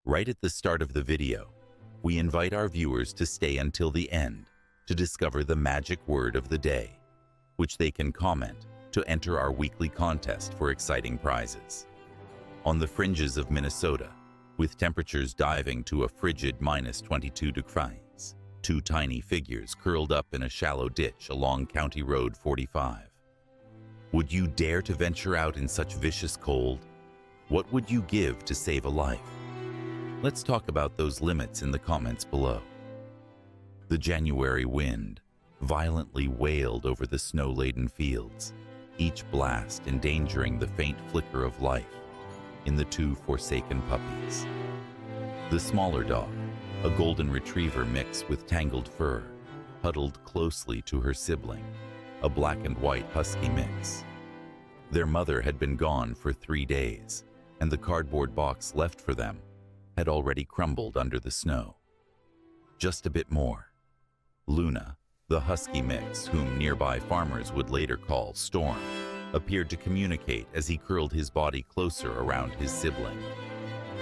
Right at the start of the video, we invite our viewers to stay until the end to discover the magic word of the day, which they can comment to enter our weekly contest for exciting prizes. On the fringes of Minnesota, with temperatures diving to a frigid -22 degrees, two tiny figures curled up in a shallow ditch along County Road 45. Would you dare to venture out in such vicious cold? What would you give to save a life? Let's talk about those limits in the comments below. The January wind violently wailed over the snow-laden fields, each blast endangering the faint flicker of life in the two forsaken puppies. The smaller dog, a golden retriever mix with tangled fur, huddled closely to her sibling, a black and white husky mix. Their mother had been gone for 3 days, and the cardboard box left for them had already crumbled under the snow. Just a bit more. Luna, the husky mix, whom nearby farmers would later call Storm, appeared to communicate as he curled his body closer around his sibling.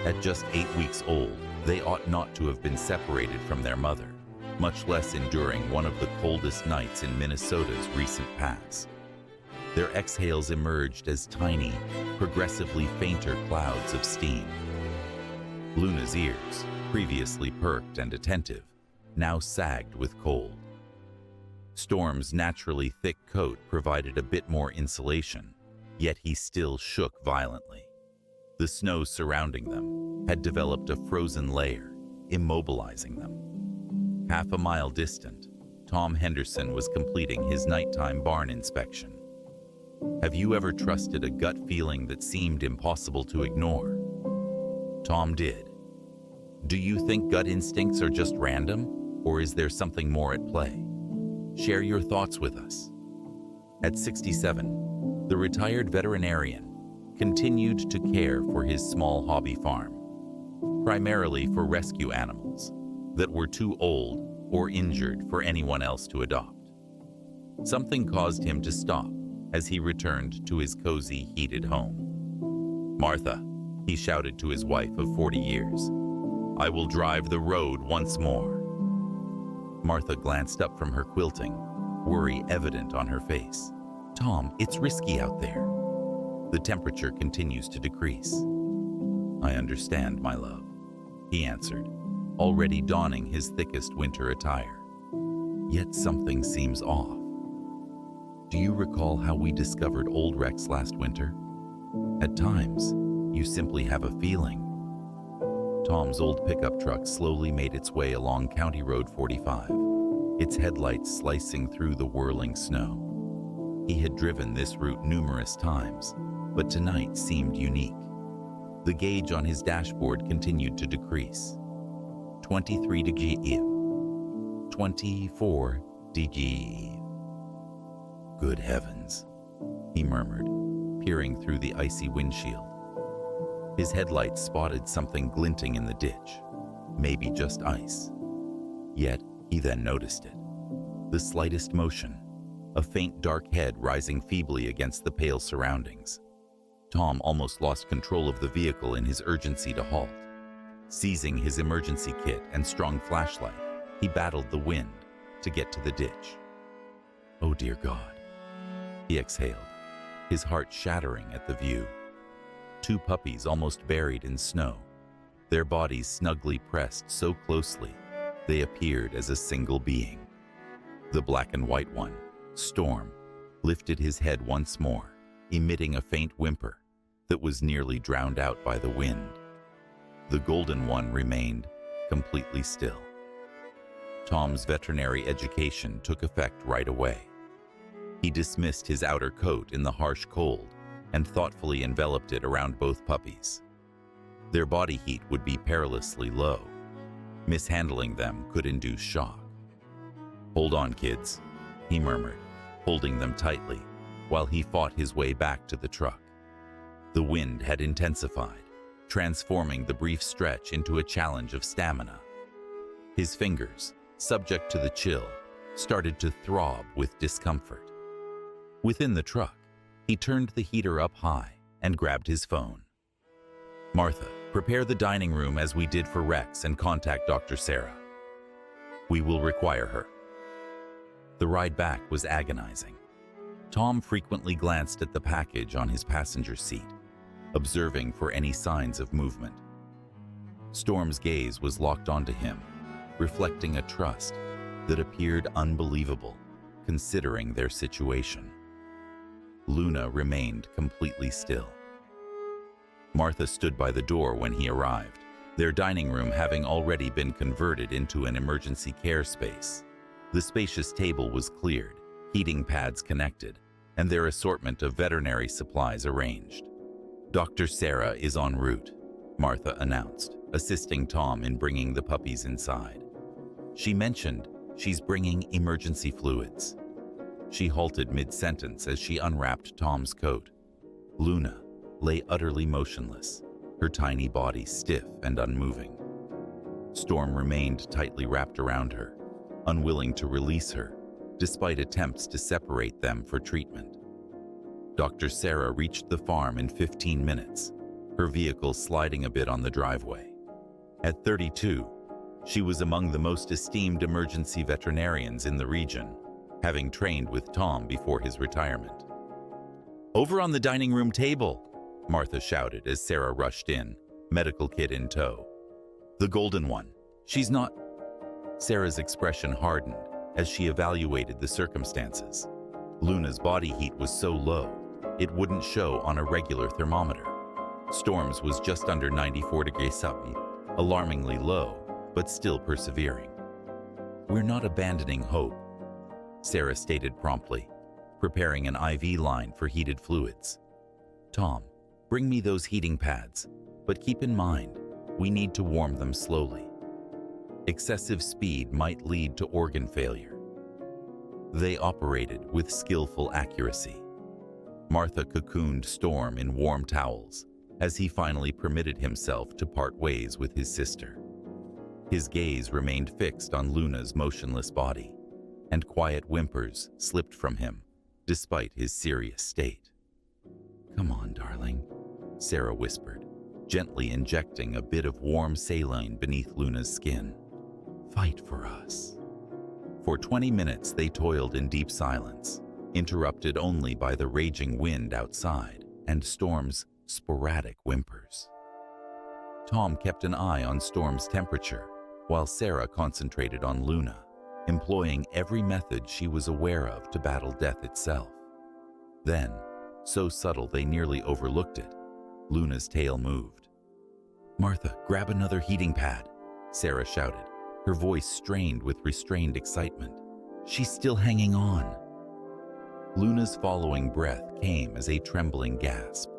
At just 8 weeks old, they ought not to have been separated from their mother, much less enduring one of the coldest nights in Minnesota's recent past. Their exhales emerged as tiny, progressively fainter clouds of steam. Luna's ears, previously perked and attentive, now sagged with cold. Storm's naturally thick coat provided a bit more insulation, yet he still shook violently. The snow surrounding them had developed a frozen layer, immobilizing them. Half a mile distant, Tom Henderson was completing his nighttime barn inspection. Have you ever trusted a gut feeling that seemed impossible to ignore? Tom did. Do you think gut instincts are just random, or is there something more at play? Share your thoughts with us. At 67, the retired veterinarian continued to care for his small hobby farm, primarily for rescue animals that were too old or injured for anyone else to adopt. Something caused him to stop as he returned to his cozy, heated home. "Martha," he shouted to his wife of 40 years, "I will drive the road once more." Martha glanced up from her quilting, worry evident on her face. "Tom, it's risky out there. The temperature continues to decrease." "I understand, my love," he answered, already donning his thickest winter attire. Yet something seems off. Do you recall how we discovered old Rex last winter? At times, you simply have a feeling. Tom's old pickup truck slowly made its way along County Road 45, its headlights slicing through the whirling snow. He had driven this route numerous times, but tonight seemed unique. The gauge on his dashboard continued to decrease. 23 degrees, 24 degrees. Good heavens, he murmured, peering through the icy windshield. His headlights spotted something glinting in the ditch, maybe just ice. Yet, he then noticed it. The slightest motion, a faint dark head rising feebly against the pale surroundings. Tom almost lost control of the vehicle in his urgency to halt. Seizing his emergency kit and strong flashlight, he battled the wind to get to the ditch. "Oh dear God," he exhaled, his heart shattering at the view. Two puppies almost buried in snow, their bodies snugly pressed so closely they appeared as a single being. The black and white one, Storm, lifted his head once more, emitting a faint whimper that was nearly drowned out by the wind. The golden one remained completely still. Tom's veterinary education took effect right away. He dismissed his outer coat in the harsh cold and thoughtfully enveloped it around both puppies. Their body heat would be perilously low. Mishandling them could induce shock. "Hold on, kids," he murmured, holding them tightly while he fought his way back to the truck. The wind had intensified, transforming the brief stretch into a challenge of stamina. His fingers, subject to the chill, started to throb with discomfort. Within the truck, he turned the heater up high and grabbed his phone. "Martha, Prepare the dining room as we did for Rex and contact Dr. Sarah. We will require her. The ride back was agonizing. Tom frequently glanced at the package on his passenger seat, observing for any signs of movement. Storm's gaze was locked onto him, reflecting a trust that appeared unbelievable, considering their situation. Luna remained completely still. Martha stood by the door when he arrived, their dining room having already been converted into an emergency care space. The spacious table was cleared, heating pads connected, and their assortment of veterinary supplies arranged. Dr. Sarah is en route, Martha announced, assisting Tom in bringing the puppies inside. She mentioned she's bringing emergency fluids. She halted mid-sentence as she unwrapped Tom's coat. Luna lay utterly motionless, her tiny body stiff and unmoving. Storm remained tightly wrapped around her, unwilling to release her, despite attempts to separate them for treatment. Dr. Sarah reached the farm in 15 minutes, her vehicle sliding a bit on the driveway. At 32, she was among the most esteemed emergency veterinarians in the region, having trained with Tom before his retirement. "Over on the dining room table," Martha shouted as Sarah rushed in, medical kit in tow. "The golden one. She's not..." Sarah's expression hardened as she evaluated the circumstances. Luna's body heat was so low, it wouldn't show on a regular thermometer. Storm's was just under 94 degrees Celsius, alarmingly low, but still persevering. "We're not abandoning hope," Sarah stated promptly, preparing an IV line for heated fluids. "Tom, bring me those heating pads, but keep in mind, we need to warm them slowly. Excessive speed might lead to organ failure." They operated with skillful accuracy. Martha cocooned Storm in warm towels as he finally permitted himself to part ways with his sister. His gaze remained fixed on Luna's motionless body, and quiet whimpers slipped from him, despite his serious state. "Come on, darling," Sarah whispered, gently injecting a bit of warm saline beneath Luna's skin. "Fight for us." For 20 minutes they toiled in deep silence, interrupted only by the raging wind outside and Storm's sporadic whimpers. Tom kept an eye on Storm's temperature, while Sarah concentrated on Luna, employing every method she was aware of to battle death itself. Then, so subtle they nearly overlooked it, Luna's tail moved. "Martha, grab another heating pad," Sarah shouted, her voice strained with restrained excitement. "She's still hanging on." Luna's following breath came as a trembling gasp.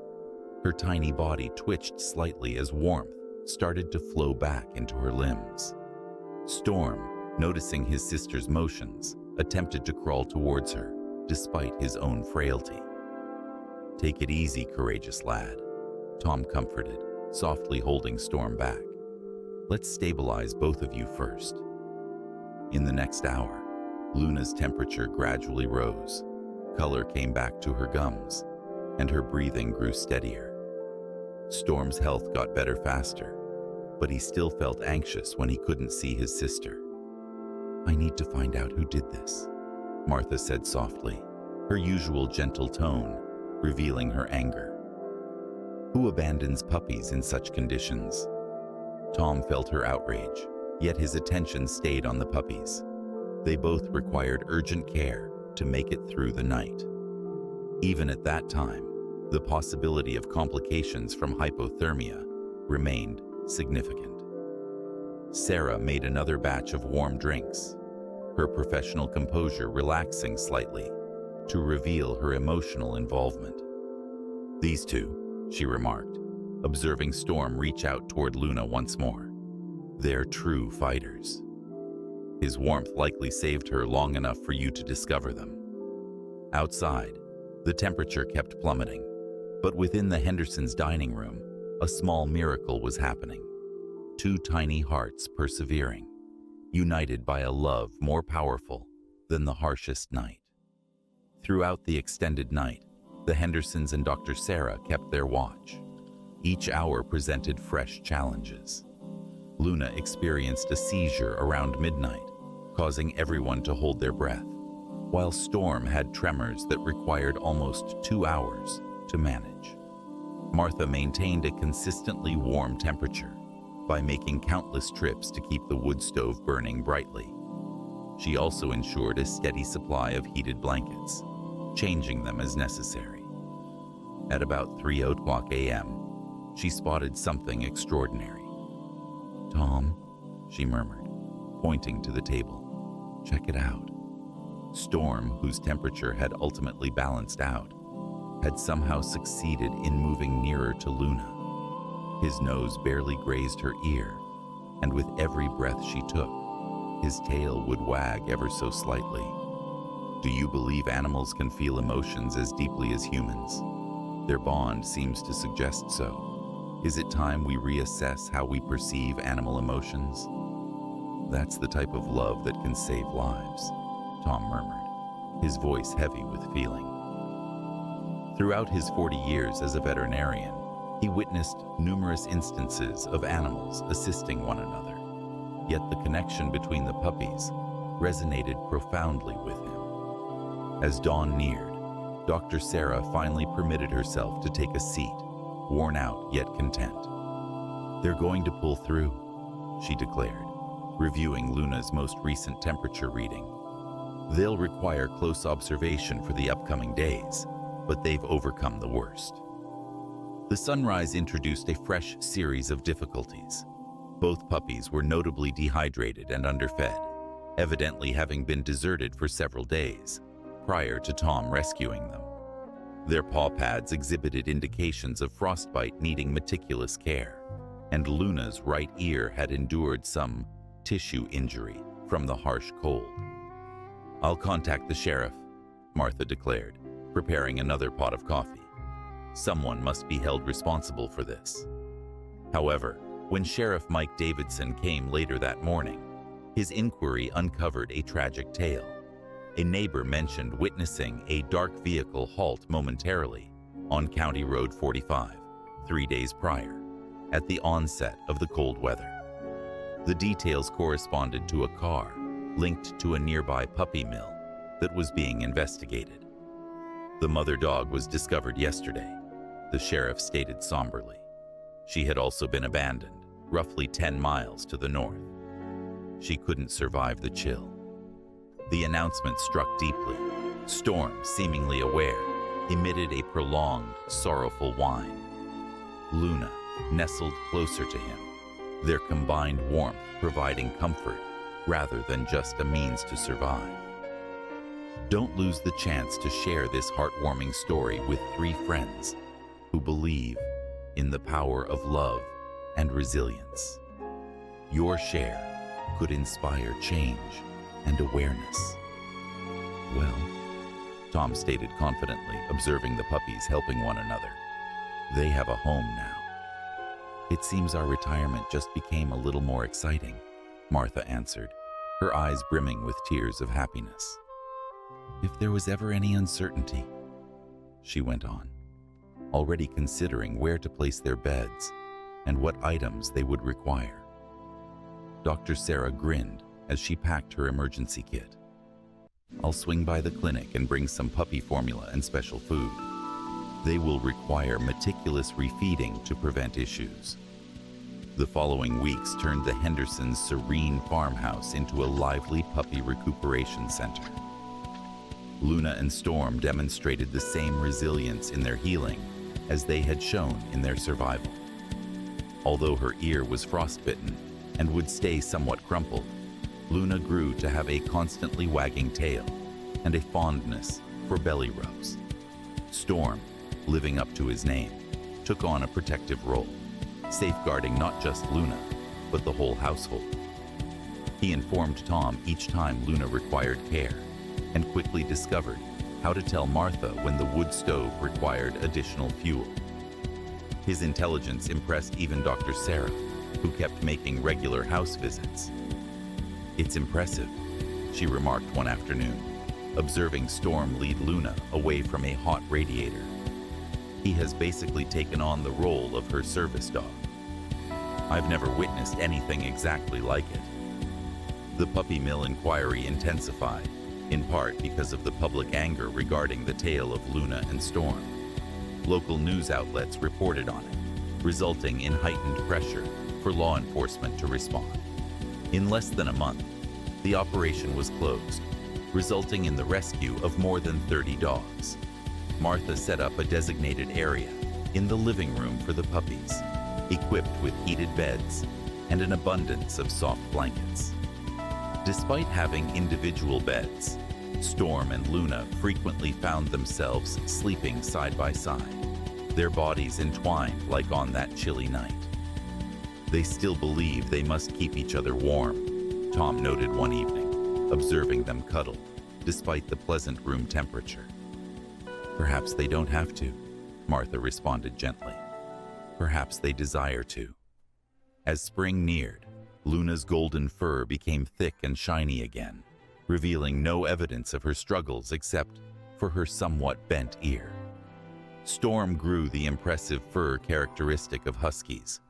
Her tiny body twitched slightly as warmth started to flow back into her limbs. Storm, noticing his sister's motions, attempted to crawl towards her, despite his own frailty. "Take it easy, courageous lad," Tom comforted, softly holding Storm back. "Let's stabilize both of you first." In the next hour, Luna's temperature gradually rose, color came back to her gums, and her breathing grew steadier. Storm's health got better faster, but he still felt anxious when he couldn't see his sister. "I need to find out who did this," Martha said softly, her usual gentle tone revealing her anger. "Who abandons puppies in such conditions?" Tom felt her outrage, yet his attention stayed on the puppies. They both required urgent care to make it through the night. Even at that time, the possibility of complications from hypothermia remained significant. Sarah made another batch of warm drinks, her professional composure relaxing slightly to reveal her emotional involvement. "These two," she remarked, observing Storm reach out toward Luna once more. "They're true fighters." His warmth likely saved her long enough for you to discover them. Outside, the temperature kept plummeting, but within the Hendersons' dining room, a small miracle was happening. Two tiny hearts persevering, united by a love more powerful than the harshest night. Throughout the extended night, the Hendersons and Dr. Sarah kept their watch. Each hour presented fresh challenges. Luna experienced a seizure around midnight, causing everyone to hold their breath, while Storm had tremors that required almost 2 hours to manage. Martha maintained a consistently warm temperature by making countless trips to keep the wood stove burning brightly. She also ensured a steady supply of heated blankets, changing them as necessary. At about 3:00 a.m., she spotted something extraordinary. "Tom," she murmured, pointing to the table. "Check it out." Storm, whose temperature had ultimately balanced out, had somehow succeeded in moving nearer to Luna. His nose barely grazed her ear, and with every breath she took, his tail would wag ever so slightly. Do you believe animals can feel emotions as deeply as humans? Their bond seems to suggest so. Is it time we reassess how we perceive animal emotions? "That's the type of love that can save lives," Tom murmured, his voice heavy with feeling. Throughout his 40 years as a veterinarian, he witnessed numerous instances of animals assisting one another. Yet the connection between the puppies resonated profoundly with him. As dawn neared, Dr. Sarah finally permitted herself to take a seat, worn out yet content. "They're going to pull through," she declared, reviewing Luna's most recent temperature reading. "They'll require close observation for the upcoming days, but they've overcome the worst." The sunrise introduced a fresh series of difficulties. Both puppies were notably dehydrated and underfed, evidently having been deserted for several days prior to Tom rescuing them. Their paw pads exhibited indications of frostbite needing meticulous care, and Luna's right ear had endured some tissue injury from the harsh cold. "I'll contact the sheriff," Martha declared, preparing another pot of coffee. Someone must be held responsible for this. However, when Sheriff Mike Davidson came later that morning, his inquiry uncovered a tragic tale. A neighbor mentioned witnessing a dark vehicle halt momentarily on County Road 45, 3 days prior, at the onset of the cold weather. The details corresponded to a car linked to a nearby puppy mill that was being investigated. "The mother dog was discovered yesterday," the sheriff stated somberly. "She had also been abandoned, roughly 10 miles to the north. She couldn't survive the chill." The announcement struck deeply. Storm, seemingly aware, emitted a prolonged, sorrowful whine. Luna nestled closer to him, their combined warmth providing comfort rather than just a means to survive. Don't lose the chance to share this heartwarming story with 3 friends who believe in the power of love and resilience. Your share could inspire change and awareness. "Well," Tom stated confidently, observing the puppies helping one another, "they have a home now." "It seems our retirement just became a little more exciting," Martha answered, her eyes brimming with tears of happiness. "If there was ever any uncertainty," she went on, already considering where to place their beds and what items they would require. Dr. Sarah grinned as she packed her emergency kit. "I'll swing by the clinic and bring some puppy formula and special food. They will require meticulous refeeding to prevent issues." The following weeks turned the Hendersons' serene farmhouse into a lively puppy recuperation center. Luna and Storm demonstrated the same resilience in their healing as they had shown in their survival. Although her ear was frostbitten and would stay somewhat crumpled, Luna grew to have a constantly wagging tail and a fondness for belly rubs. Storm, living up to his name, took on a protective role, safeguarding not just Luna, but the whole household. He informed Tom each time Luna required care, and quickly discovered how to tell Martha when the wood stove required additional fuel. His intelligence impressed even Dr. Sarah, who kept making regular house visits. "It's impressive," she remarked one afternoon, observing Storm lead Luna away from a hot radiator. He has basically taken on the role of her service dog. I've never witnessed anything exactly like it. The puppy mill inquiry intensified, in part because of the public anger regarding the tale of Luna and Storm. Local news outlets reported on it, resulting in heightened pressure for law enforcement to respond. In less than a month, the operation was closed, resulting in the rescue of more than 30 dogs. Martha set up a designated area in the living room for the puppies, equipped with heated beds and an abundance of soft blankets. Despite having individual beds, Storm and Luna frequently found themselves sleeping side by side, their bodies entwined like on that chilly night. They still believe they must keep each other warm, Tom noted one evening, observing them cuddle, despite the pleasant room temperature. Perhaps they don't have to, Martha responded gently. Perhaps they desire to. As spring neared, Luna's golden fur became thick and shiny again, revealing no evidence of her struggles except for her somewhat bent ear. Storm grew the impressive fur characteristic of huskies,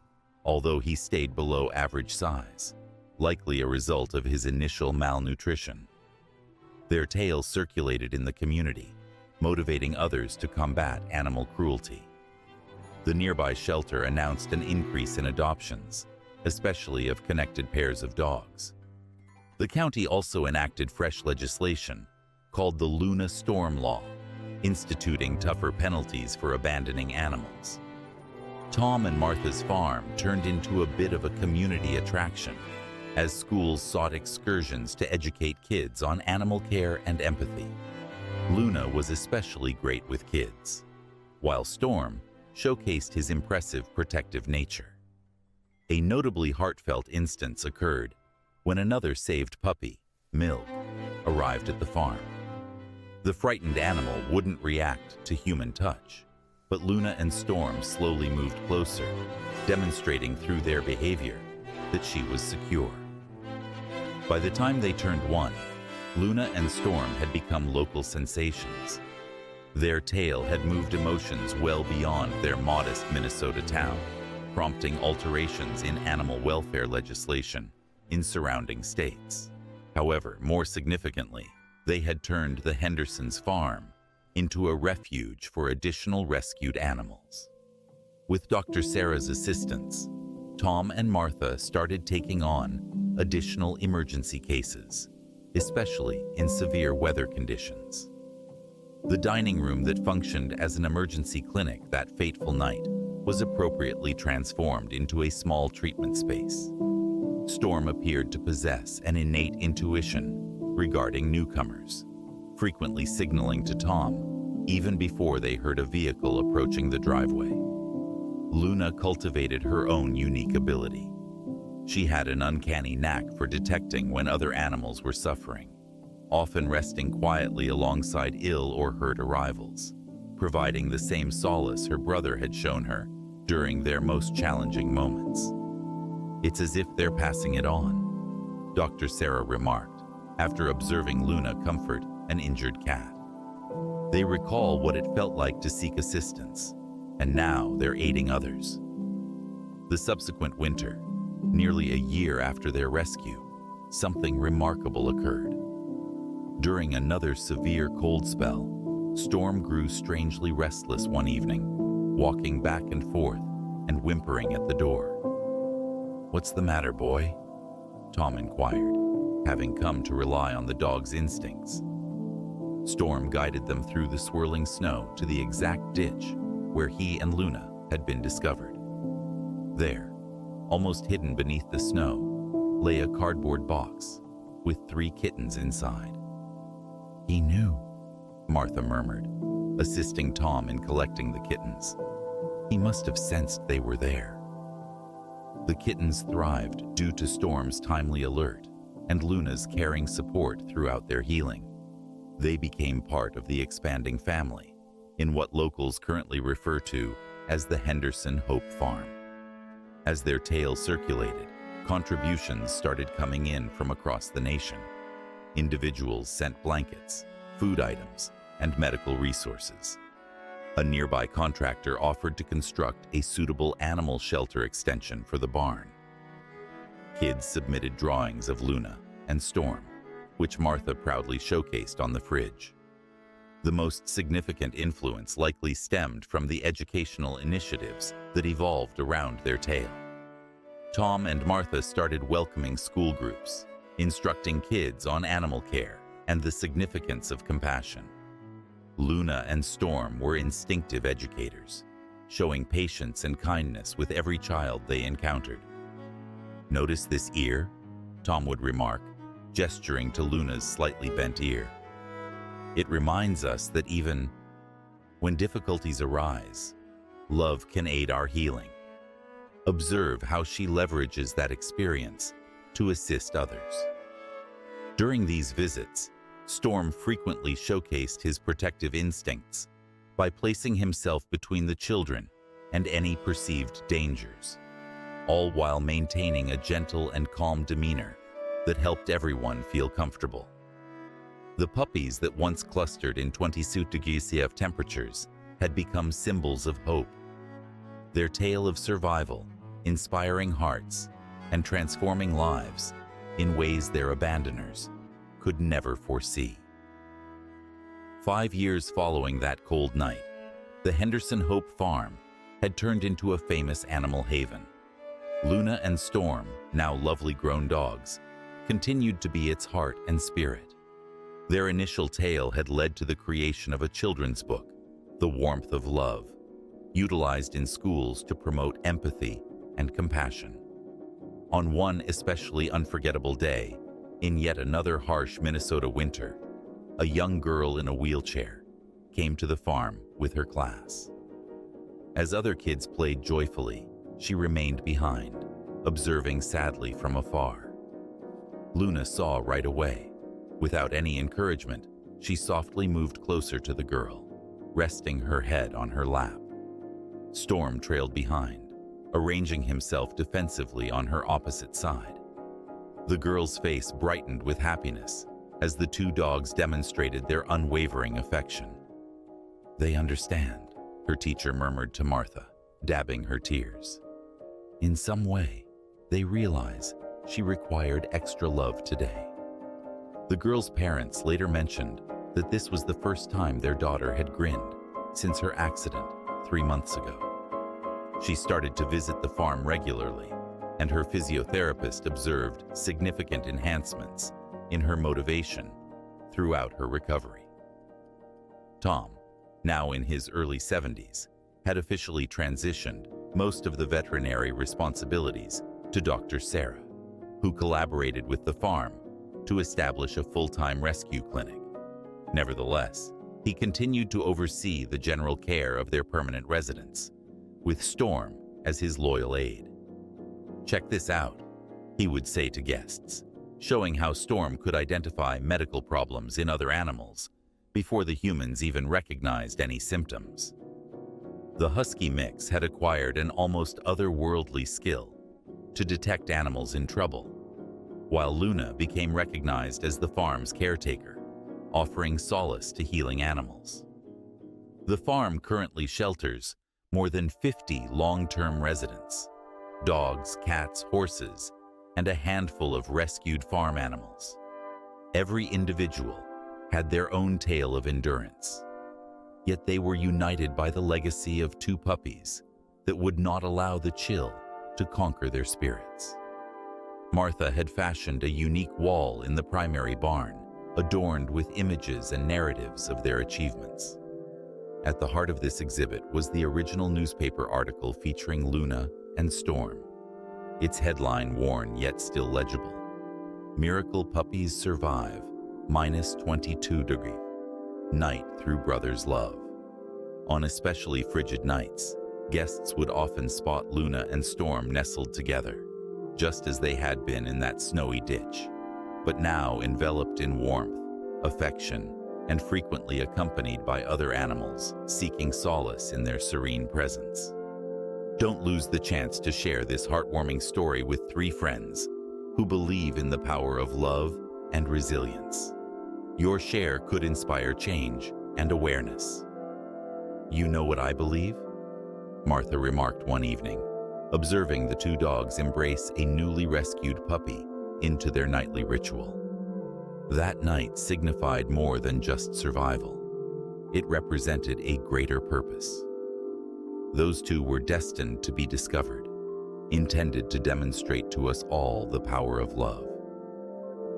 although he stayed below average size, likely a result of his initial malnutrition. Their tales circulated in the community, motivating others to combat animal cruelty. The nearby shelter announced an increase in adoptions, especially of connected pairs of dogs. The county also enacted fresh legislation called the Luna Storm Law, instituting tougher penalties for abandoning animals. Tom and Martha's farm turned into a bit of a community attraction, as schools sought excursions to educate kids on animal care and empathy. Luna was especially great with kids, while Storm showcased his impressive protective nature. A notably heartfelt instance occurred when another saved puppy, Milk, arrived at the farm. The frightened animal wouldn't react to human touch, but Luna and Storm slowly moved closer, demonstrating through their behavior that she was secure. By the time they turned 1, Luna and Storm had become local sensations. Their tale had moved emotions well beyond their modest Minnesota town, prompting alterations in animal welfare legislation in surrounding states. However, more significantly, they had turned the Hendersons' farm into a refuge for additional rescued animals. With Dr. Sarah's assistance, Tom and Martha started taking on additional emergency cases, especially in severe weather conditions. The dining room that functioned as an emergency clinic that fateful night was appropriately transformed into a small treatment space. Storm appeared to possess an innate intuition regarding newcomers, frequently signaling to Tom even before they heard a vehicle approaching the driveway. Luna cultivated her own unique ability. She had an uncanny knack for detecting when other animals were suffering, often resting quietly alongside ill or hurt arrivals, providing the same solace her brother had shown her during their most challenging moments. "It's as if they're passing it on," Dr. Sarah remarked after observing Luna comfort an injured cat. They recall what it felt like to seek assistance, and now they're aiding others. The subsequent winter, nearly a year after their rescue, something remarkable occurred. During another severe cold spell, Storm grew strangely restless one evening, walking back and forth and whimpering at the door. "What's the matter, boy?" Tom inquired, having come to rely on the dog's instincts. Storm guided them through the swirling snow to the exact ditch where he and Luna had been discovered. There, almost hidden beneath the snow, lay a cardboard box with 3 kittens inside. "He knew," Martha murmured, assisting Tom in collecting the kittens. "He must have sensed they were there." The kittens thrived due to Storm's timely alert and Luna's caring support throughout their healing. They became part of the expanding family in what locals currently refer to as the Henderson Hope Farm. As their tale circulated, contributions started coming in from across the nation. Individuals sent blankets, food items, and medical resources. A nearby contractor offered to construct a suitable animal shelter extension for the barn. Kids submitted drawings of Luna and Storm, which Martha proudly showcased on the fridge. The most significant influence likely stemmed from the educational initiatives that evolved around their tale. Tom and Martha started welcoming school groups, instructing kids on animal care and the significance of compassion. Luna and Storm were instinctive educators, showing patience and kindness with every child they encountered. "Notice this ear?" Tom would remark, gesturing to Luna's slightly bent ear. It reminds us that even when difficulties arise, love can aid our healing. Observe how she leverages that experience to assist others. During these visits, Storm frequently showcased his protective instincts by placing himself between the children and any perceived dangers, all while maintaining a gentle and calm demeanor that helped everyone feel comfortable. The puppies that once clustered in 22 degrees Celsius temperatures had become symbols of hope. Their tale of survival, inspiring hearts, and transforming lives in ways their abandoners could never foresee. 5 years following that cold night, the Henderson Hope Farm had turned into a famous animal haven. Luna and Storm, now lovely grown dogs, continued to be its heart and spirit. Their initial tale had led to the creation of a children's book, The Warmth of Love, utilized in schools to promote empathy and compassion. On one especially unforgettable day, in yet another harsh Minnesota winter, a young girl in a wheelchair came to the farm with her class. As other kids played joyfully, she remained behind, observing sadly from afar. Luna saw right away. Without any encouragement, she softly moved closer to the girl, resting her head on her lap. Storm trailed behind, arranging himself defensively on her opposite side. The girl's face brightened with happiness as the two dogs demonstrated their unwavering affection. "They understand," her teacher murmured to Martha, dabbing her tears. "In some way, they realize she required extra love today." The girl's parents later mentioned that this was the first time their daughter had grinned since her accident 3 months ago. She started to visit the farm regularly, and her physiotherapist observed significant enhancements in her motivation throughout her recovery. Tom, now in his early 70s, had officially transitioned most of the veterinary responsibilities to Dr. Sarah, who collaborated with the farm to establish a full-time rescue clinic. Nevertheless, he continued to oversee the general care of their permanent residents, with Storm as his loyal aide. "Check this out," he would say to guests, showing how Storm could identify medical problems in other animals before the humans even recognized any symptoms. The husky mix had acquired an almost otherworldly skill to detect animals in trouble, while Luna became recognized as the farm's caretaker, offering solace to healing animals. The farm currently shelters more than 50 long-term residents, dogs, cats, horses, and a handful of rescued farm animals. Every individual had their own tale of endurance, yet they were united by the legacy of 2 puppies that would not allow the chill to conquer their spirits. Martha had fashioned a unique wall in the primary barn, adorned with images and narratives of their achievements. At the heart of this exhibit was the original newspaper article featuring Luna and Storm, its headline worn yet still legible: "Miracle Puppies Survive, -22 degrees. Night through Brothers' Love." On especially frigid nights, guests would often spot Luna and Storm nestled together, just as they had been in that snowy ditch, but now enveloped in warmth, affection, and frequently accompanied by other animals seeking solace in their serene presence. Don't lose the chance to share this heartwarming story with 3 friends who believe in the power of love and resilience. Your share could inspire change and awareness. "You know what I believe?" Martha remarked one evening, observing the two dogs embrace a newly rescued puppy into their nightly ritual. That night signified more than just survival. It represented a greater purpose. Those two were destined to be discovered, intended to demonstrate to us all the power of love.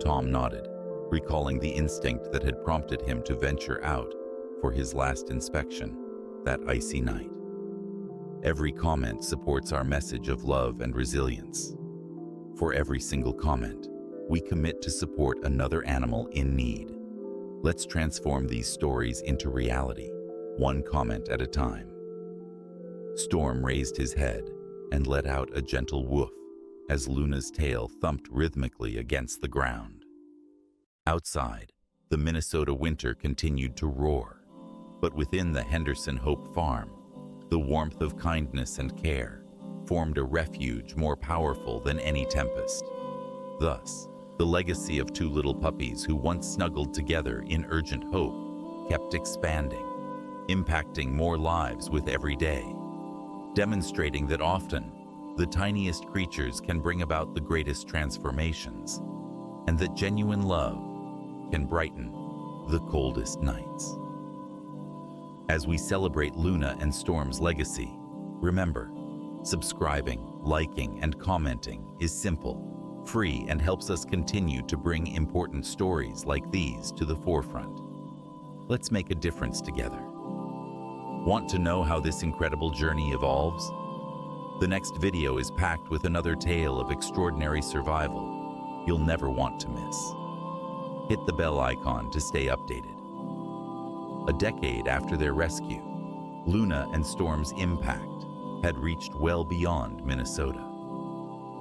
Tom nodded, recalling the instinct that had prompted him to venture out for his last inspection that icy night. Every comment supports our message of love and resilience. For every single comment, we commit to support another animal in need. Let's transform these stories into reality, one comment at a time. Storm raised his head and let out a gentle woof as Luna's tail thumped rhythmically against the ground. Outside, the Minnesota winter continued to roar, but within the Henderson Hope farm, the warmth of kindness and care formed a refuge more powerful than any tempest. Thus, the legacy of two little puppies who once snuggled together in urgent hope kept expanding, impacting more lives with every day, demonstrating that often the tiniest creatures can bring about the greatest transformations, and that genuine love can brighten the coldest nights. As we celebrate Luna and Storm's legacy, remember, subscribing, liking, and commenting is simple, free, and helps us continue to bring important stories like these to the forefront. Let's make a difference together. Want to know how this incredible journey evolves? The next video is packed with another tale of extraordinary survival you'll never want to miss. Hit the bell icon to stay updated. A decade after their rescue, Luna and Storm's impact had reached well beyond Minnesota.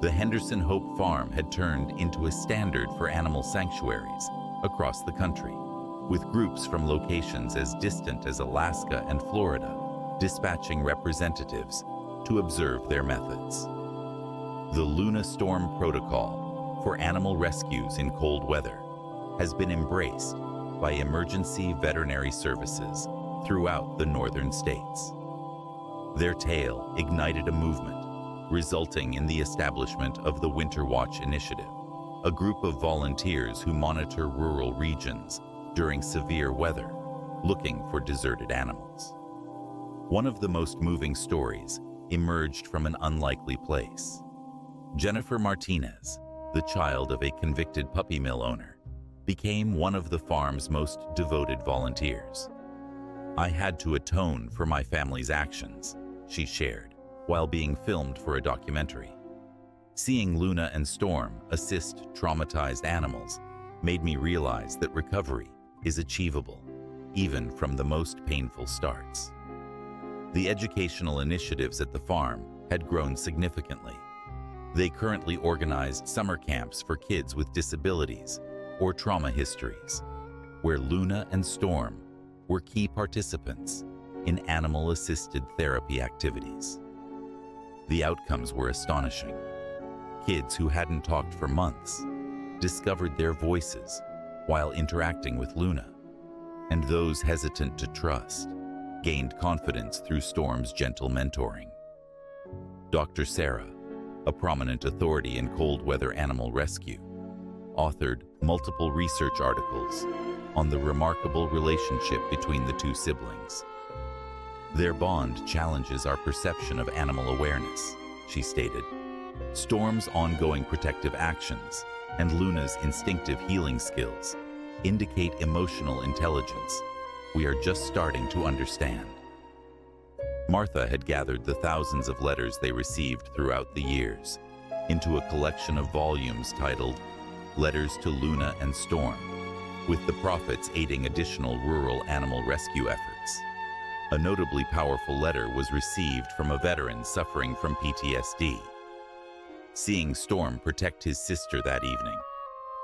The Henderson Hope Farm had turned into a standard for animal sanctuaries across the country, with groups from locations as distant as Alaska and Florida dispatching representatives to observe their methods. The Luna Storm Protocol for animal rescues in cold weather has been embraced by emergency veterinary services throughout the northern states. Their tale ignited a movement, resulting in the establishment of the Winter Watch Initiative, a group of volunteers who monitor rural regions during severe weather, looking for deserted animals. One of the most moving stories emerged from an unlikely place. Jennifer Martinez, the child of a convicted puppy mill owner, became one of the farm's most devoted volunteers. "I had to atone for my family's actions," she shared, while being filmed for a documentary. "Seeing Luna and Storm assist traumatized animals made me realize that recovery is achievable, even from the most painful starts." The educational initiatives at the farm had grown significantly. They currently organized summer camps for kids with disabilities or trauma histories, where Luna and Storm were key participants in animal-assisted therapy activities. The outcomes were astonishing. Kids who hadn't talked for months discovered their voices while interacting with Luna, and those hesitant to trust gained confidence through Storm's gentle mentoring. Dr. Sarah, a prominent authority in cold weather animal rescue, authored multiple research articles on the remarkable relationship between the two siblings. "Their bond challenges our perception of animal awareness," she stated. "Storm's ongoing protective actions and Luna's instinctive healing skills indicate emotional intelligence we are just starting to understand." Martha had gathered the thousands of letters they received throughout the years into a collection of volumes titled Letters to Luna and Storm, with the profits aiding additional rural animal rescue efforts. A notably powerful letter was received from a veteran suffering from PTSD. Seeing Storm protect his sister that evening,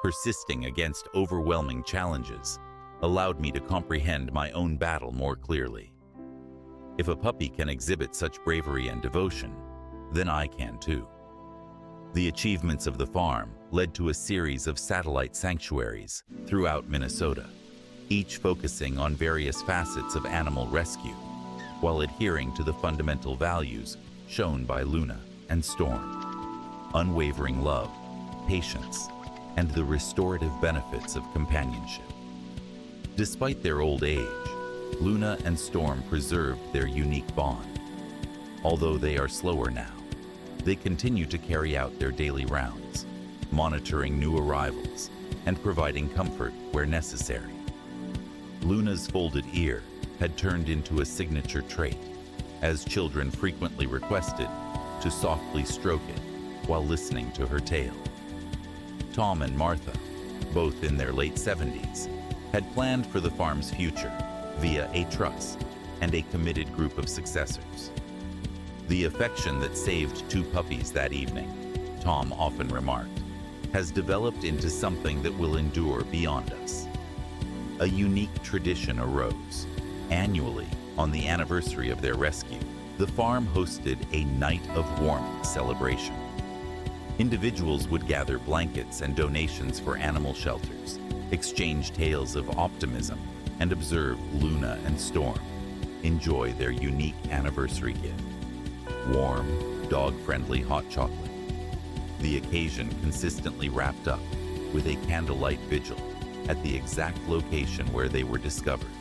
persisting against overwhelming challenges, allowed me to comprehend my own battle more clearly. If a puppy can exhibit such bravery and devotion, then I can too. The achievements of the farm led to a series of satellite sanctuaries throughout Minnesota, each focusing on various facets of animal rescue, while adhering to the fundamental values shown by Luna and Storm: unwavering love, patience, and the restorative benefits of companionship. Despite their old age, Luna and Storm preserved their unique bond. Although they are slower now, they continue to carry out their daily rounds, monitoring new arrivals and providing comfort where necessary. Luna's folded ear had turned into a signature trait, as children frequently requested to softly stroke it while listening to her tale. Tom and Martha, both in their late 70s, had planned for the farm's future via a trust and a committed group of successors. The affection that saved two puppies that evening, Tom often remarked, has developed into something that will endure beyond us. A unique tradition arose. Annually, on the anniversary of their rescue, the farm hosted a Night of Warmth celebration. Individuals would gather blankets and donations for animal shelters, exchange tales of optimism, and observe Luna and Storm enjoy their unique anniversary gift: warm, dog-friendly hot chocolate. The occasion consistently wrapped up with a candlelight vigil at the exact location where they were discovered,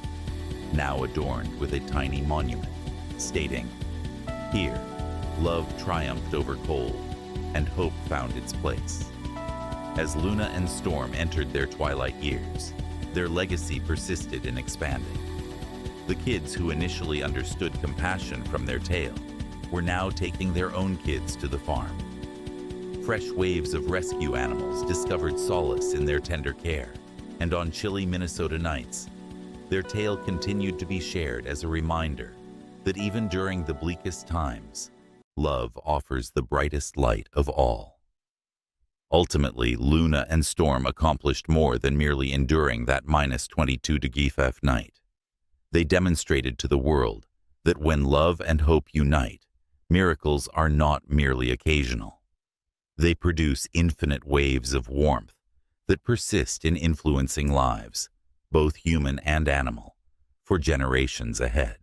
now adorned with a tiny monument stating, "Here, love triumphed over cold, and hope found its place." As Luna and Storm entered their twilight years, their legacy persisted in expanding. The kids who initially understood compassion from their tale were now taking their own kids to the farm. Fresh waves of rescue animals discovered solace in their tender care, and on chilly Minnesota nights, their tale continued to be shared as a reminder that even during the bleakest times, love offers the brightest light of all. Ultimately, Luna and Storm accomplished more than merely enduring that -22-degree F night. They demonstrated to the world that when love and hope unite, miracles are not merely occasional. They produce infinite waves of warmth that persist in influencing lives, both human and animal, for generations ahead.